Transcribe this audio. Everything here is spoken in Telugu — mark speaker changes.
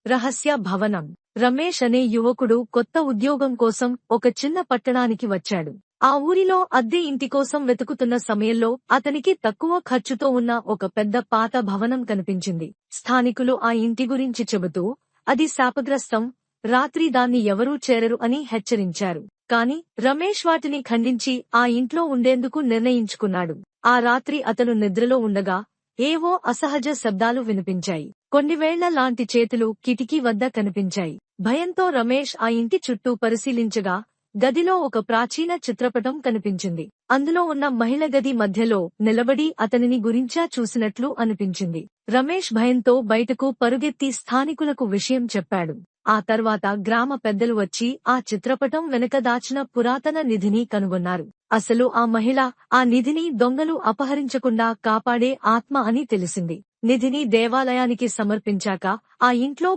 Speaker 1: రహస్య భవనం. రమేష్ అనే యువకుడు కొత్త ఉద్యోగం కోసం ఒక చిన్న పట్టణానికి వచ్చాడు. ఆ ఊరిలో అద్దె ఇంటి కోసం వెతుకుతున్న సమయంలో అతనికి తక్కువ ఖర్చుతో ఉన్న ఒక పెద్ద పాత భవనం కనిపించింది. స్థానికులు ఆ ఇంటి గురించి చెబుతూ, అది శాపగ్రస్తం, రాత్రి దాన్ని ఎవరూ చేరరు అని హెచ్చరించారు. కాని రమేష్ వాటిని ఖండించి ఆ ఇంట్లో ఉండేందుకు నిర్ణయించుకున్నాడు. ఆ రాత్రి అతను నిద్రలో ఉండగా ఏవో అసహజ శబ్దాలు వినిపించాయి. కొన్నివేళ్ల లాంటి చేతులు కిటికీ వద్ద కనిపించాయి. భయంతో రమేష్ ఆ ఇంటి చుట్టూ పరిశీలించగా గదిలో ఒక ప్రాచీన చిత్రపటం కనిపించింది. అందులో ఉన్న మహిళ గది మధ్యలో నిలబడి అతనిని గురించా చూసినట్లు అనిపించింది. రమేష్ భయంతో బయటకు పరుగెత్తి స్థానికులకు విషయం చెప్పాడు. ఆ తర్వాత గ్రామ పెద్దలు వచ్చి ఆ చిత్రపటం వెనుక దాచిన పురాతన నిధిని కనుగొన్నారు. అసలు ఆ మహిళ ఆ నిధిని దొంగలు అపహరించకుండా కాపాడే ఆత్మ అని తెలిసింది. నిధిని దేవాలయానికి సమర్పించాక ఆ ఇంట్లో